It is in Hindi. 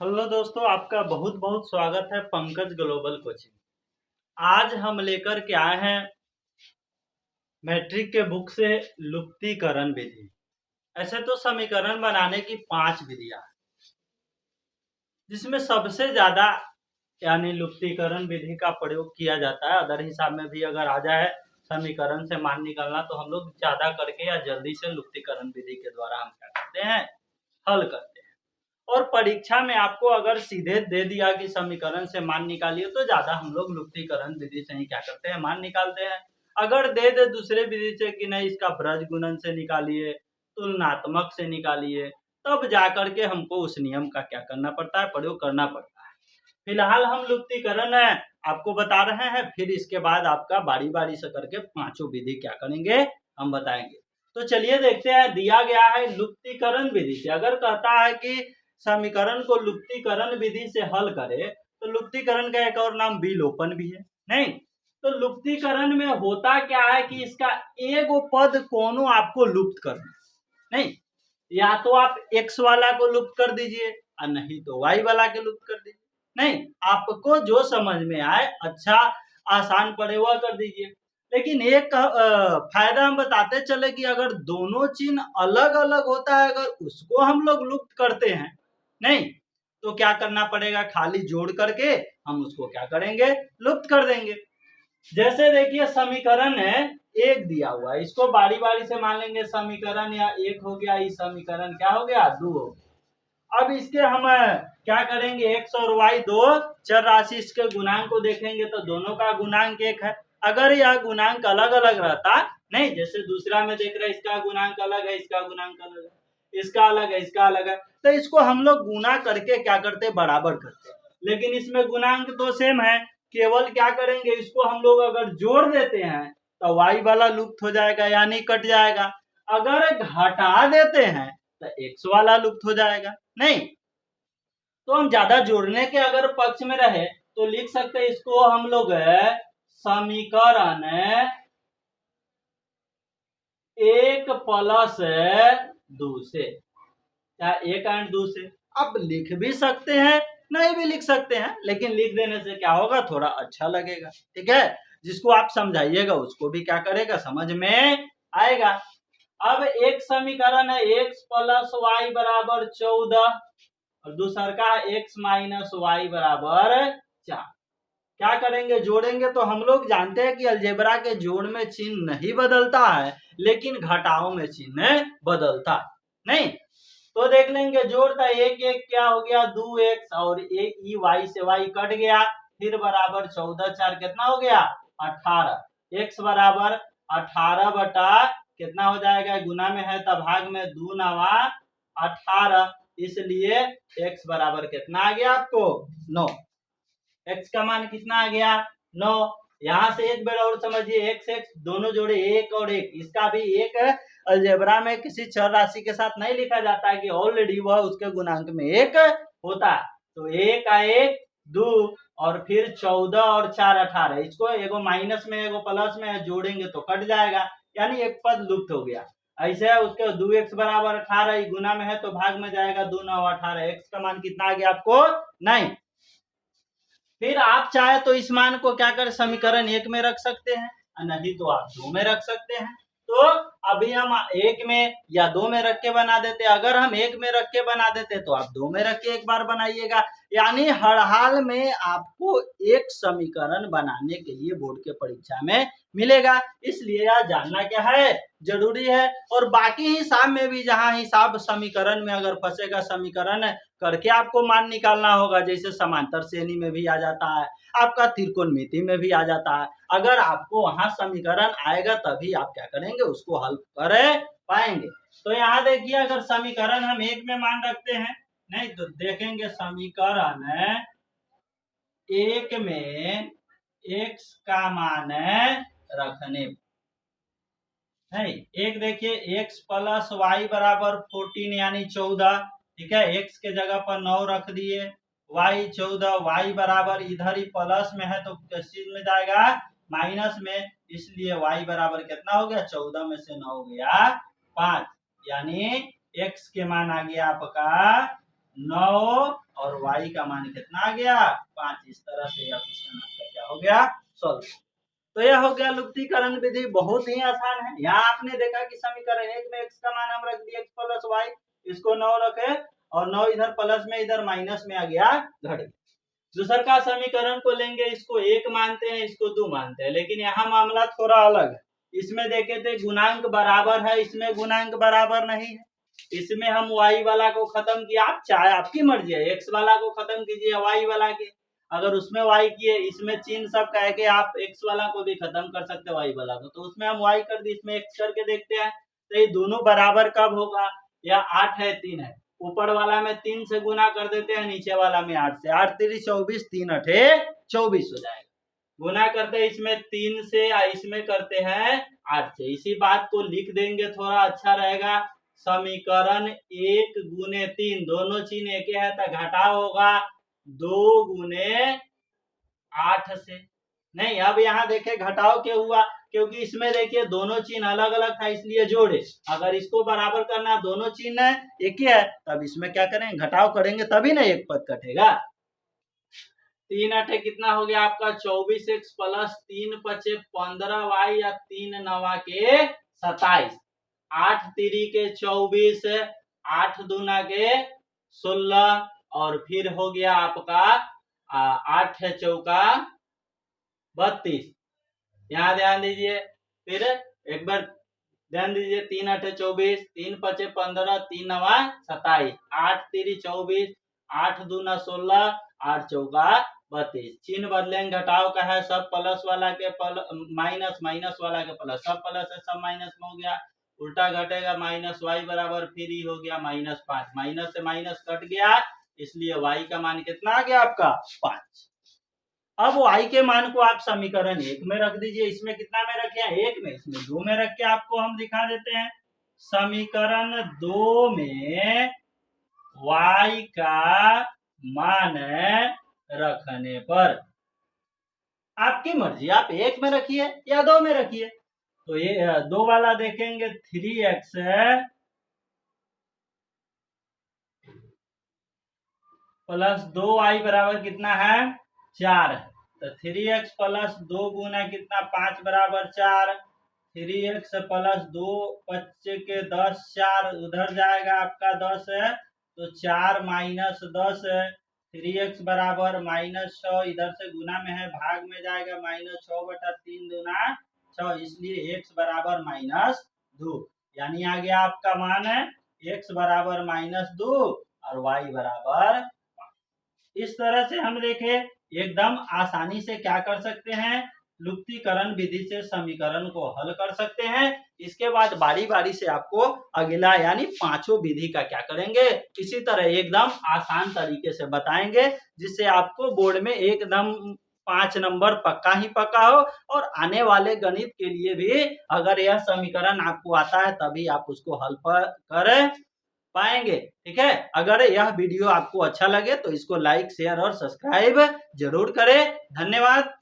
हेलो दोस्तों, आपका बहुत बहुत स्वागत है पंकज ग्लोबल कोचिंग। आज हम लेकर के आए हैं मैट्रिक के बुक से लुप्तीकरण विधि। ऐसे तो समीकरण बनाने की 5 विधियां हैं, जिसमें सबसे ज्यादा यानी लुप्तीकरण विधि का प्रयोग किया जाता है। अदर हिसाब में भी अगर आ जाए समीकरण से मान निकालना, तो हम लोग ज्यादा करके या जल्दी से लुप्तीकरण विधि के द्वारा हम क्या करते हैं, हल करते हैं। और परीक्षा में आपको अगर सीधे दे दिया कि समीकरण से मान निकालिए, तो ज्यादा हम लोग लुप्तीकरण विधि से ही क्या करते हैं, मान निकालते हैं। अगर दे दे दूसरे विधि से कि नहीं, इसका ब्रज गुणन से निकालिए, तुलनात्मक से निकालिए, तब जाकर के हमको उस नियम का क्या करना पड़ता है, प्रयोग करना पड़ता है। फिलहाल हम लुप्तीकरण आपको बता रहे हैं, फिर इसके बाद आपका बारी बारी से करके पांचों विधि क्या करेंगे, हम बताएंगे। तो चलिए देखते हैं, दिया गया है लुप्तीकरण विधि से। अगर कहता है कि समीकरण को लुप्तीकरण विधि से हल करे, तो लुप्तीकरण का एक और नाम विलोपन भी है। नहीं तो लुप्तीकरण में होता क्या है कि इसका एगो पद कोनो आपको लुप्त करना, नहीं या तो आप x वाला को लुप्त कर दीजिए और नहीं तो y वाला के लुप्त कर दीजिए। नहीं, आपको जो समझ में आए, अच्छा आसान पड़े वह कर दीजिए। लेकिन एक फायदा हम बताते चले कि अगर दोनों चिन्ह अलग अलग होता है, अगर उसको हम लोग लुप्त करते हैं, नहीं तो क्या करना पड़ेगा, खाली जोड़ करके हम उसको क्या करेंगे, लुप्त कर देंगे। जैसे देखिए समीकरण है एक दिया हुआ है, इसको बारी बारी से मान लेंगे। समीकरण या एक हो गया, इस समीकरण क्या हो गया, 2 हो गया। अब इसके हम क्या करेंगे, x और y दो चर राशि, इसके गुणांक को देखेंगे तो दोनों का गुणांक 1 है। अगर यह गुणांक अलग अलग रहता, नहीं जैसे दूसरा में देख रहे हैं, इसका गुणांक अलग है, इसका गुणांक अलग है, इसका अलग है, इसका अलग है, तो इसको हम लोग गुना करके क्या करते, बराबर करते। लेकिन इसमें गुणांक तो सेम है, केवल क्या करेंगे, इसको हम लोग अगर जोड़ देते हैं तो y वाला लुप्त हो जाएगा, यानी कट जाएगा। अगर घटा देते हैं तो x वाला लुप्त हो जाएगा। नहीं तो हम ज्यादा जोड़ने के अगर पक्ष में रहे तो लिख सकते हैं इसको हम लोग समीकरण 1 प्लस 2 से, या 1 एंड 2 से। अब लिख भी सकते हैं, नहीं भी लिख सकते हैं, लेकिन लिख देने से क्या होगा, थोड़ा अच्छा लगेगा। ठीक है, जिसको आप समझाइएगा उसको भी क्या करेगा, समझ में आएगा। अब एक समीकरण है x प्लस वाई बराबर 14 और दूसरा का x माइनस वाई बराबर 4। क्या करेंगे, जोड़ेंगे। तो हम लोग जानते हैं कि अलजेब्रा के जोड़ में चिन्ह नहीं बदलता है, लेकिन घटाओ में चिन्ह बदलता है। नहीं तो देख लेंगे, जोड़ता एक एक क्या हो गया, 2x और एक ई वाई से वाई कट गया, फिर बराबर 14 4 कितना हो गया, 18। x बराबर 18 बटा कितना हो जाएगा, गुना में है तब भाग में, 2 नवा 18, इसलिए x बराबर कितना आ गया आपको, 9। x का मान कितना आ गया, 9। यहाँ से एक बार और समझिए, x x दोनों जोड़े एक और एक, इसका भी एक अलजेब्रा में किसी चर राशि के साथ नहीं लिखा जाता है कि ऑलरेडी वह उसके गुणांक में एक होता है। तो एक का एक 2 और फिर 14 और 4 18, इसको एगो माइनस में एगो प्लस में जोड़ेंगे तो कट जाएगा, यानी एक पद लुप्त हो गया। ऐसे है उसके 2x बराबर 18, गुना में है तो भाग में जाएगा, 2 9 18, x का मान कितना आ गया आपको, 9। फिर आप चाहे तो इस मान को क्या कर समीकरण 1 में रख सकते हैं, नहीं तो आप 2 में रख सकते हैं। तो अभी हम 1 में या 2 में रख के बना देते। अगर हम 1 में रख के बना देते तो आप 2 में रख के एक बार बनाइएगा। यानी हर हाल में आपको एक समीकरण बनाने के लिए बोर्ड के परीक्षा में मिलेगा, इसलिए यह जानना क्या है, जरूरी है। और बाकी हिसाब में भी, जहां हिसाब समीकरण में अगर फंसेगा, समीकरण करके आपको मान निकालना होगा। जैसे समांतर श्रेणी में भी आ जाता है, आपका त्रिकोणमिति में भी आ जाता है। अगर आपको वहां समीकरण आएगा तभी आप क्या करेंगे, उसको हल कर पाएंगे। तो यहाँ देखिए, अगर समीकरण हम 1 में मान रखते हैं, नहीं तो देखेंगे समीकरण 1 में x का मान रखने, नहीं एक देखिए x प्लस वाई बराबर 14 यानी 14। ठीक है, x के जगह पर 9 रख दिए, y 14, y बराबर इधर ही प्लस में है तो किस चीज में जाएगा, माइनस में, इसलिए y बराबर कितना हो गया, 14 में से 9 हो गया 5, यानी x के मान आ गया आपका 9 और y का मान कितना आ गया 5। इस तरह से यह क्वेश्चन आपका क्या हो गया सॉल्व। तो यह हो गया लुप्तीकरण विधि, बहुत ही आसान है। यहाँ आपने देखा कि समीकरण 1 में x का मान हम रख दिए x प्लस वाई, इसको 9 रखे और 9 इधर प्लस में इधर माइनस में आ गया घट। दूसर का समीकरण को लेंगे, इसको 1 मानते हैं, इसको 2 मानते हैं, लेकिन यहाँ मामला थोड़ा अलग है। इसमें देखे थे गुणांक बराबर है, इसमें गुणांक बराबर नहीं है। इसमें हम y वाला को खत्म किया, आप चाहे आपकी मर्जी है, x वाला को खत्म कीजिए y वाला के, अगर उसमें y किए, इसमें चिन्ह सब कह के आप x वाला को भी खत्म कर सकते हैं y वाला को, तो उसमें हम y कर दी, इसमें x करके देखते हैं। तो ये दोनों बराबर कब होगा, या 8 है 3 है, ऊपर वाला में 3 से गुना कर देते हैं, नीचे वाला में 8 से, 8 3 24, 3 8 24 हो जाएगा। गुना करते हैं इसमें 3 से, इसमें करते हैं 8 से। इसी बात को लिख देंगे, थोड़ा अच्छा रहेगा। समीकरण 1 गुने 3, दोनों चिन्ह एक है तो घटाव होगा 2 गुने 8 से। नहीं, अब यहाँ देखे घटाव क्या हुआ, क्योंकि इसमें देखिए दोनों चिन्ह अलग अलग था, इसलिए जोड़े। अगर इसको बराबर करना, दोनों चिन्ह एक ही है, तब इसमें क्या करेंगे, घटाव करेंगे, तभी ना एक पद कटेगा। 3 8 कितना हो गया आपका 24x प्लस 3 5 15y या 3 9 के 27, 8 3 के 24, 8 दूना के 16 और फिर हो गया आपका 8 चौका 32। यहाँ ध्यान दीजिए, फिर एक बार ध्यान दीजिए, 3 8 24, 3 5 15, 3 9 27, 8 3 24, 8 दूना 16, 8 चौका 32। चिन्ह बदलेंगे, घटाव का है, सब प्लस वाला के माइनस, माइनस वाला के प्लस, सब प्लस है सब माइनस में हो गया, उल्टा घटेगा, माइनस वाई बराबर फिर ही हो गया -5, माइनस से माइनस कट गया, इसलिए वाई का मान कितना आ गया आपका 5। अब y के मान को आप समीकरण 1 में रख दीजिए, इसमें कितना में रखे हैं 1 में, इसमें 2 में रख के आपको हम दिखा देते हैं। समीकरण 2 में y का मान रखने पर आपकी मर्जी, आप 1 में रखिए या 2 में रखिए। तो ये 2 वाला देखेंगे 3x प्लस 2y बराबर कितना है 4 है, तो 3x प्लस 2 गुना कितना 5 बराबर 4, 3x प्लस 2 5 के 10, 4 उधर जाएगा आपका 10 है, तो 4 माइनस 10 है, 3x बराबर -6, इधर से गुना में है, भाग में जाएगा -6 बटा 3 दूना 6, इसलिए x बराबर -2, यानी आ गया आपका मान है x बराबर -2 और y बराबर। इस तरह से हम देखे एकदम आसानी से क्या कर सकते हैं, लुप्तीकरण विधि से समीकरण को हल कर सकते हैं। इसके बाद बारी बारी से आपको अगला यानी पांचों विधि का क्या करेंगे, इसी तरह एकदम आसान तरीके से बताएंगे, जिससे आपको बोर्ड में एकदम 5 नंबर पक्का ही पक्का हो, और आने वाले गणित के लिए भी अगर यह समीकरण आपको आता है तभी आप उसको हल कर पाएंगे। ठीक है, अगर यह वीडियो आपको अच्छा लगे तो इसको लाइक शेयर और सब्सक्राइब जरूर करें। धन्यवाद।